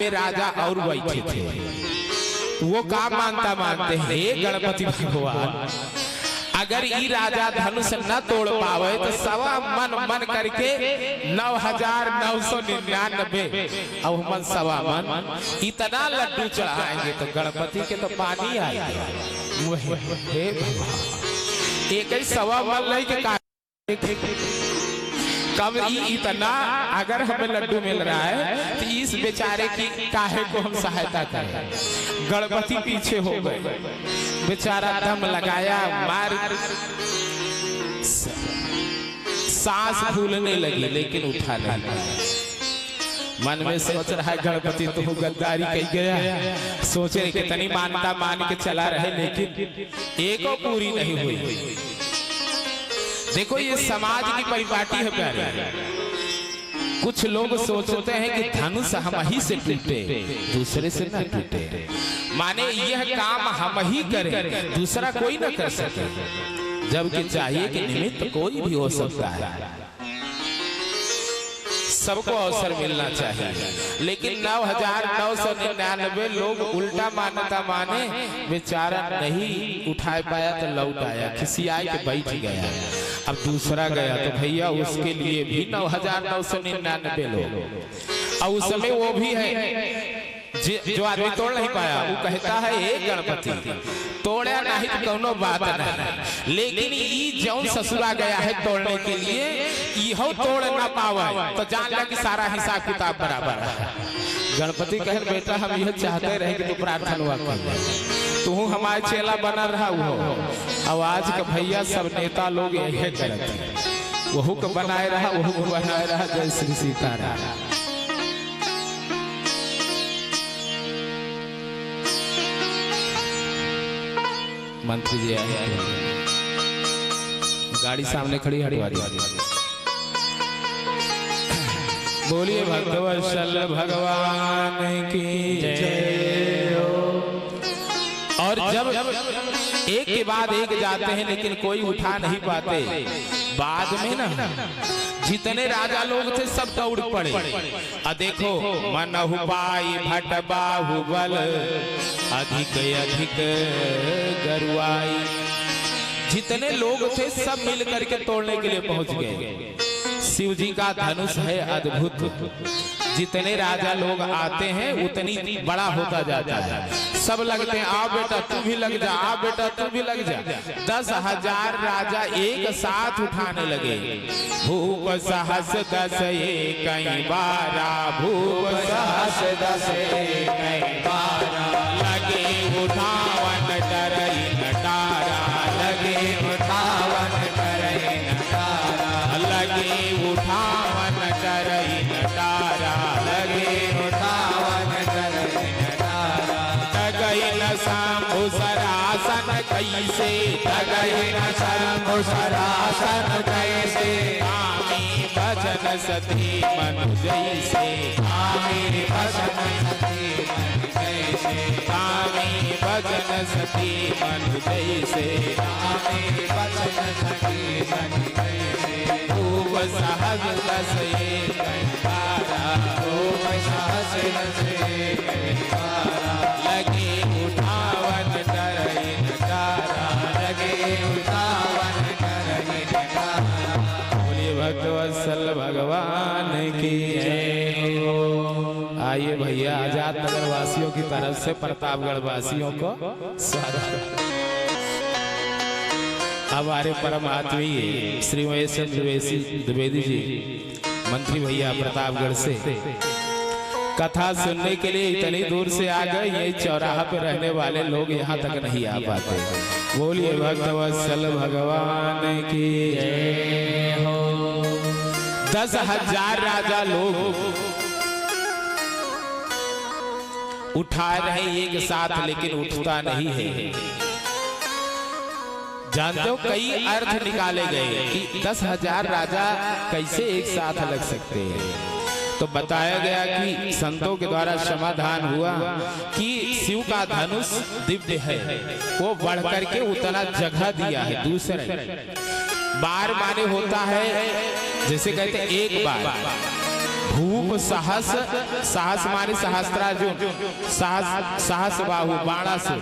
राजा और बैठे थे। वो का मानते हे गणपति भगवान, अगर ई राजा धनुष न तोड़ पावे तो सवा मन करके 9,999 अब मन सवा मन इतना लड्डू चढ़ाएंगे तो गणपति के तो पानी आएगा। हे भगवान, एक ही सवा मन लेके कब इतना अगर हमें लड्डू मिल रहा है तो इस बेचारे की काहे को हम सहायता करें। गणपति पीछे हो गए, बेचारा दम लगाया, मार सांस फूलने लगी लेकिन उठा नहीं पाया। मन में सोच रहा है गणपति तो गद्दारी कह गया, सोचे कितनी मानता मान के चला रहे लेकिन एको पूरी नहीं हुई। देखो ये समाज की परिपाटी है प्यारे। कुछ लोग सोचते हैं कि धनुष हम ही से टूटे, दूसरे से न टूटे, माने यह काम हम ही करें, दूसरा कोई न कर सके, जबकि चाहिए कि निमित्त कोई भी हो सकता है, सबको अवसर मिलना चाहिए। लेकिन 9,999 लोग उल्टा मान्यता माने, बेचारा नहीं उठा पाया तो लौट आया, खिसिया के बैठ गया। अब दूसरा गया तो भैया उसके लिए भी 9,999 लोग। और उस समय वो भी है जो आदमी तोड़ नहीं पाया, वो कहता है हे गणपति तोड़ा नहीं तो कोनो बात नहीं, लेकिन ई जौन ससुरा गया है तोड़ने के लिए इहो तोड़ ना पावे तो जान ले कि सारा हिसाब किताब बराबर है। गणपति कहे बेटा हम यह चाहते रहे कि तू प्रार्थना कर, तू हमारे चेला बना रहा हो। और आज का भैया सब नेता लोग यही करते हैं, वहू को बनाए रहा, वहू को बनाए रहा। जय श्री सीताराम। मंत्री जी आए, गाड़ी सामने खड़ी हटवा दी। बोलिए भक्तवत्सल भगवान की जय हो। और जब एक के बाद एक जाते हैं लेकिन कोई उठा नहीं पाते, बाद में ना जितने राजा लोग थे सब दौड़ पड़े। देखो मनहु पाई भट बाहुबल, अधिक अधिक गरुआई। जितने लोग थे सब मिल करके तोड़ने के लिए पहुंच गए। शिव जी का धनुष है अद्भुत, जितने राजा लोग आते हैं उतनी बड़ा होता जाता है। सब लगते हैं आओ बेटा तू भी लग जा, आओ बेटा तू भी लग जा। 10,000 राजा एक साथ उठाने लगे। भूप सहस 10 कई बारा, भूप सहस 10 कई बारा, लगे उठावन डरई नटारा, लगे उठावन डरई नटारा, लगे उठावन डरई नटारा, लगे उठावन डरई नटारा। तगई न शंभु सरासन कैसे, तगई न शंभु सरासन कैसे, आमी भजन सती मनु जैसे, आमी भजन सती मनु जैसे, आमी भजन सती मनु जैसे, आमी भजन सती मनु जैसे। भूप सहज 10 कई बारा, भूप सहज 10 कई बारा, लगे उठावन डरई नटारा, लगे उठावन डरई नटारा। बोलिए भक्तवत्सल भगवान की जय हो। आइए भैया आजाद नगर वासियों की तरफ से प्रतापगढ़ वासियों को स्वागत। हमारे परम आत्मीय श्री महेश द्विवेदी जी मंत्री भैया प्रतापगढ़ से कथा सुनने के लिए इतनी दूर से आ गए। ये चौराहा पे रहने वाले लोग यहाँ तक नहीं आ पाते। बोलिए भक्तवत्सल भगवान की जय हो। 10,000 राजा लोग उठा रहे एक साथ लेकिन उठता नहीं है। जानते हो कई अर्थ निकाले गए कि 10,000 राजा कैसे एक साथ लग सकते हैं। तो बताया गया कि संतों के द्वारा समाधान हुआ कि शिव का धनुष दिव्य है, वो बढ़ करके उतना जगह दिया है। दूसरे बार माने होता है जैसे कहते एक बार, भूप सहस, सहस माने सहस्त्रार्जुन, सहस बाहु बाणासुर,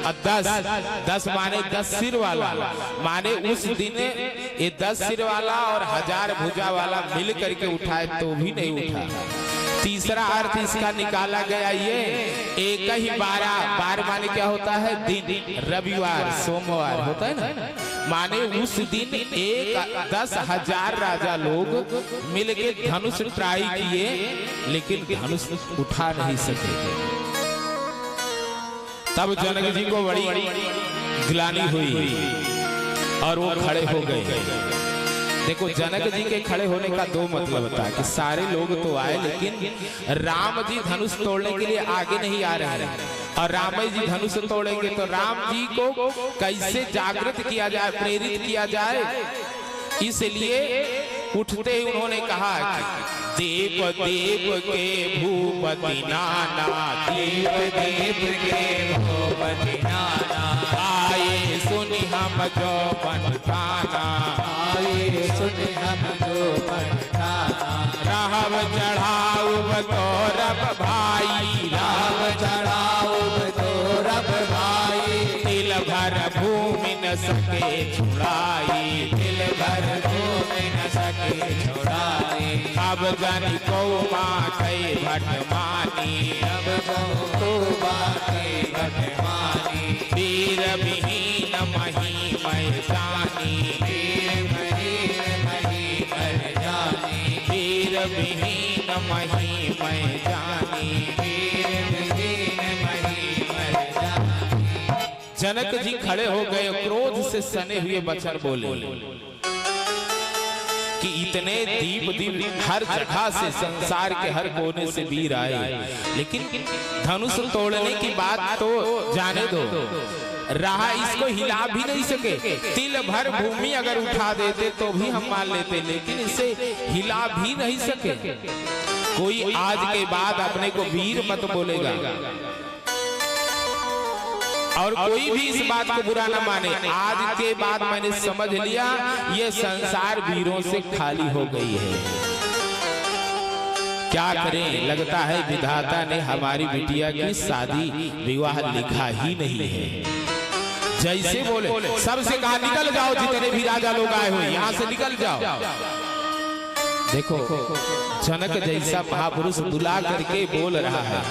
और 10 माने 10 सिर वाला, माने उस दिन ये 10 सिर वाला और 1000 भुजा वाला मिल करके उठाए तो भी नहीं उठा। तीसरा अर्थ इसका निकाला गया ये एक ही 12 माने क्या होता है दिन, रविवार सोमवार होता है ना, माने उस दिन 10,000 राजा लोग मिलके धनुष ट्राई किए लेकिन धनुष उठा नहीं सके। तब जनक जी को बड़ी ग्लानि हुई और वो खड़े हो गए। देखो जनक जी के खड़े होने का दो मतलब था कि सारे लोग तो आए लेकिन राम जी धनुष तोड़ने के लिए आगे नहीं आ रहे हैं, और राम जी धनुष तोड़ेंगे तो राम जी को कैसे जागृत किया जाए, प्रेरित किया जाए, इसलिए उठते ही उन्होंने कहा कि देव देव के भूपति नाना, देव देव के भूपति नाना, आए सुनि हम जो बन ठाना, आए सुनि हम जो बन ठाना, राम चढ़ाऊ बतौरब भाई, राम छड़ाऊ बतौरब भाई, तिल भर भूमि न सके छुड़ाई, तिल भर भूमि न सके छुड़ाई, अब जन को बाटे भटमानी, अब को बाटे भटमानी, वीर विहीन मही मैं जानी, वीर विहीन मही मैं जानी, वीर विहीन मही मैं जानी, वीर विहीन मही मैं जानी। जनक जी खड़े हो गए, क्रोध से सने हुए बचन बोले कि इतने दीप हर जगह से, संसार के हर कोने से वीर आए, लेकिन धनुष तोड़ने की बात तो जाने दो, रहा इसको हिला भी नहीं सके, तिल भर भूमि अगर उठा देते तो भी हम मान लेते, लेकिन इसे हिला भी नहीं सके। कोई आज के बाद अपने को वीर मत बोलेगा और कोई भी इस बात को बुरा ना माने। आज के बाद मैंने समझ लिया ये संसार वीरों से खाली हो गई है। क्या करें, लगता है विधाता ने हमारी बिटिया की शादी विवाह लिखा ही नहीं है। जैसे बोले सबसे कहा निकल जाओ, जितने भी राजा लोग आए हुए यहाँ से निकल जाओ। देखो जनक जैसा महापुरुष बुला करके बोल रहा है,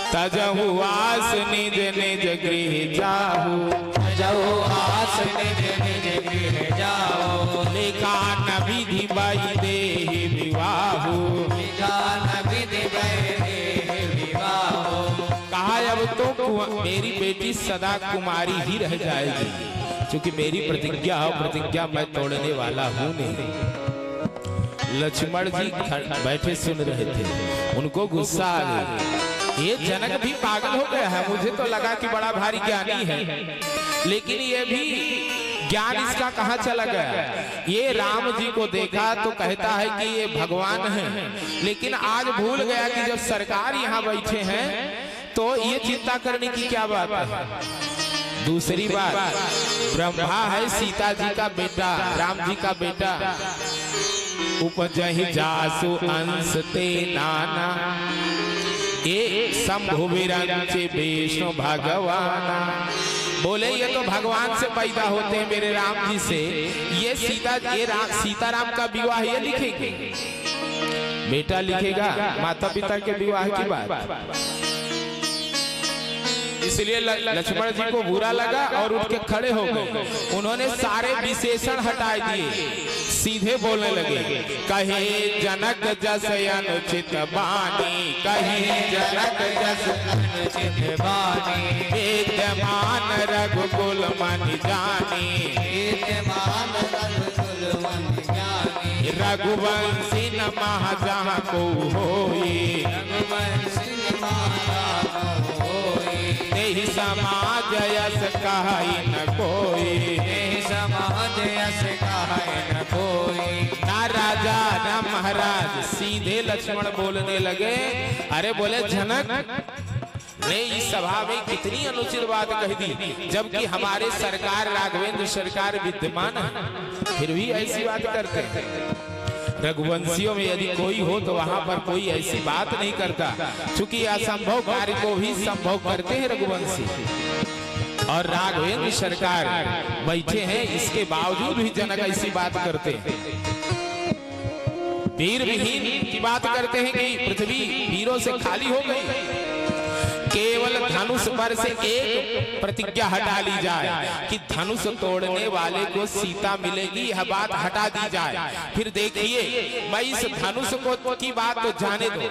तजहु आस निज निज गृह जाहु, तजहु आस निज निज गृह जाहु, लेकान विधि बहि देहि विवाहु, लेकान विधि बहि देहि विवाहु। कहा अब तो मेरी बेटी सदा कुमारी ही रह जाएगी, क्योंकि मेरी प्रतिज्ञा हो, प्रतिज्ञा मैं तोड़ने वाला हूँ नहीं। लक्ष्मण जी बैठे सुन रहे थे, उनको गुस्सा आ गया। ये जनक भी पागल हो गया है, मुझे तो लगा कि बड़ा भारी ज्ञानी है, लेकिन ये भी ज्ञान इसका कहाँ चला गया। ये राम जी को देखा तो कहता है कि ये भगवान है, लेकिन आज भूल गया कि जब सरकार यहाँ बैठे हैं तो ये चिंता करने की क्या बात है। दूसरी बात, ब्रह्मा है सीता जी का बेटा, राम जी का बेटा, उपजहि जासु अंश ते नाना, ये शंभु विरंच विष्णु भगवान। बोले ये तो भगवान से पैदा होते हैं मेरे राम जी से, ये सीताराम का विवाह ये लिखेंगे, बेटा लिखेगा, माता पिता के विवाह की बात। इसलिए लक्ष्मण जी को बुरा लगा और उठ के खड़े हो गए। उन्होंने सारे विशेषण हटा दिए, सीधे बोलने लगे, कहे जनक जस अनुचित बानी, कहे जनक जस अनुचित बानी, विद्यमान रघुकुल मन जानी, विद्यमान रघुकुल मन जानी, रघुवंशी न महाजहाँ को होई, रघुवंशी न महाजहाँ को होई, तेहि समाज यस कहाई न कोई, तेहि समाज यस कहाई न कोई। ना राजा ना महाराज, सीधे लक्ष्मण बोलने लगे। अरे बोले जनक ने इस सभा में कितनी अनुचित बात कह दी, जबकि हमारे सरकार राघवेंद्र सरकार विद्यमान है, फिर भी ऐसी बात करते हैं। रघुवंशियों में यदि कोई हो तो वहां पर कोई ऐसी बात नहीं करता, क्योंकि असंभव कार्य को भी संभव करते हैं रघुवंशी। और राघवेंद्र सरकार बैठे हैं, इसके बावजूद भी जनक ऐसी बात करते हैं। वीर विहीन की बात करते हैं कि पृथ्वी वीरों से खाली हो गई, केवल धनुष पर से एक प्रतिज्ञा हटा ली जाए कि धनुष तोड़ने वाले को सीता मिलेगी, यह बात हटा दी जाए। फिर देखिए, मैं इस धनुष को की बात तो जाने दो,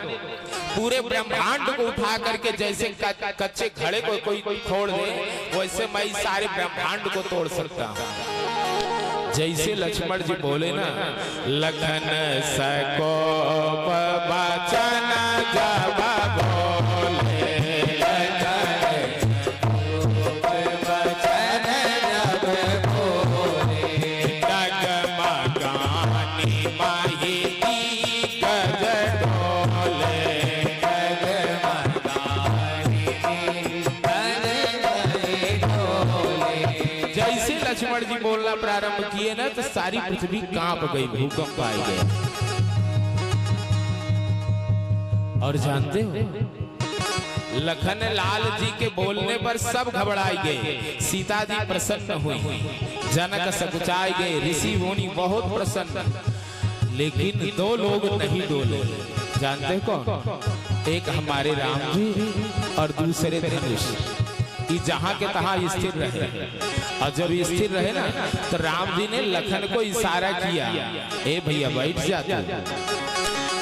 पूरे ब्रह्मांड को उठा करके जैसे कच्चे घड़े को कोई तोड़ दे, वैसे मैं इस सारे ब्रह्मांड को तोड़ सकता हूँ। जैसे लक्ष्मण जी बोले ना, लखन सको बचन जब बोले, लक्ष्मण जी बोलना प्रारंभ किए ना तो सारी पृथ्वी कांप गई, भूकंप आ गया। और जानते हो, लखन लाल जी के बोलने पर सब घबराए गए, सीता जी प्रसन्न हुई, जनक सकुचाए गए, ऋषि मुनि बहुत प्रसन्न। लेकिन दो लोग नहीं डोले, जानते कौन? एक हमारे राम जी और दूसरे धनुष। जहां के तहां स्थिर रहे, और जब स्थिर रहे ना तो राम जी ने लखन को इशारा किया, ए भैया बैठ जाते।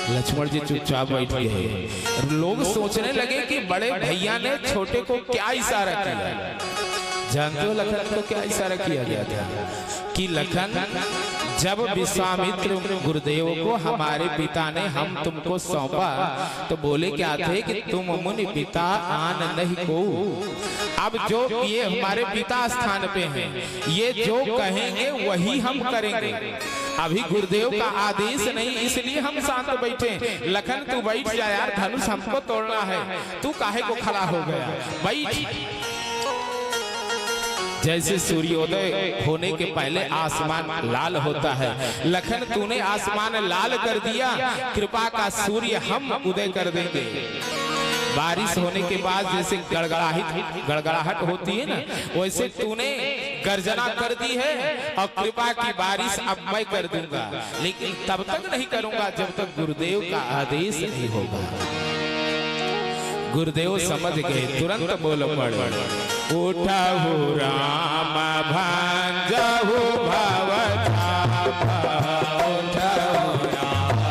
लक्ष्मण जी चुपचाप बैठ गए। लोग सोचने लगे कि बड़े भैया ने छोटे को क्या इशारा किया। जानते हो लखन को क्या इशारा किया गया था? कि लखन, जब विश्वामित्र गुरुदेव को हमारे पिता ने हम तुमको सौंपा तो बोले क्या थे कि तुम मुनि पिता आन नहीं को। अब जो ये हमारे पिता स्थान पे हैं, ये जो कहेंगे वही हम करेंगे। अभी गुरुदेव का आदेश नहीं, इसलिए हम शांत बैठे। लखन तू बैठ जा यार, धनुष हमको तोड़ना है, तू काहे को खड़ा हो गया, बैठ। जैसे सूर्योदय होने के पहले आसमान लाल होता है, लखन तूने आसमान लाल कर दिया, कृपा का सूर्य हम उदय कर देंगे। बारिश होने के बाद जैसे गड़गड़ाहट होती है ना, वैसे तूने गर्जना कर दी है, और कृपा की बारिश अब मैं कर दूंगा, लेकिन तब तक नहीं करूंगा जब तक गुरुदेव का आदेश नहीं होगा। गुरुदेव समझ गए, तुरंत बोल पड़े, उठहु राम भांजहु भव चापा, उठहु राम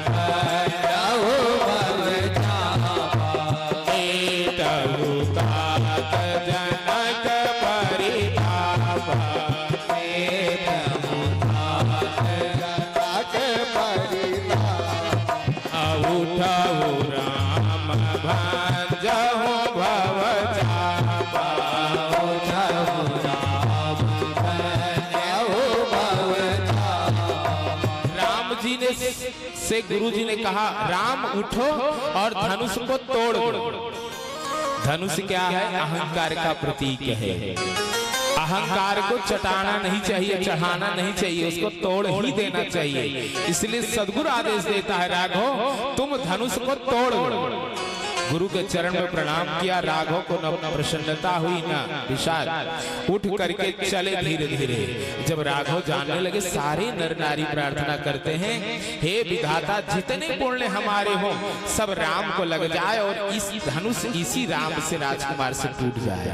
भांजहु भव चापा, एतहु तात जनक परितापा, एतहु तात जनक परितापा, उठहु राम भांजहु भव चापा, से गुरु जी ने कहा, राम उठो और धनुष को तोड़ दो। धनुष क्या है? अहंकार का प्रतीक है। अहंकार को चटाना नहीं चाहिए, चढ़ाना नहीं चाहिए, उसको तोड़ ही देना चाहिए। इसलिए सदगुरु आदेश देता है, राघव तुम धनुष को तोड़ दो। गुरु के चरण में प्रणाम किया, राघव को न प्रसन्नता हुई न विषाद, उठ करके चले धीरे धीरे। जब राघव जानने लगे, सारे नर नारी प्रार्थना करते हैं, हे विधाता जितने पुण्य हमारे हो सब राम को लग जाए और इस धनुष इसी राम से राजकुमार से टूट जाए।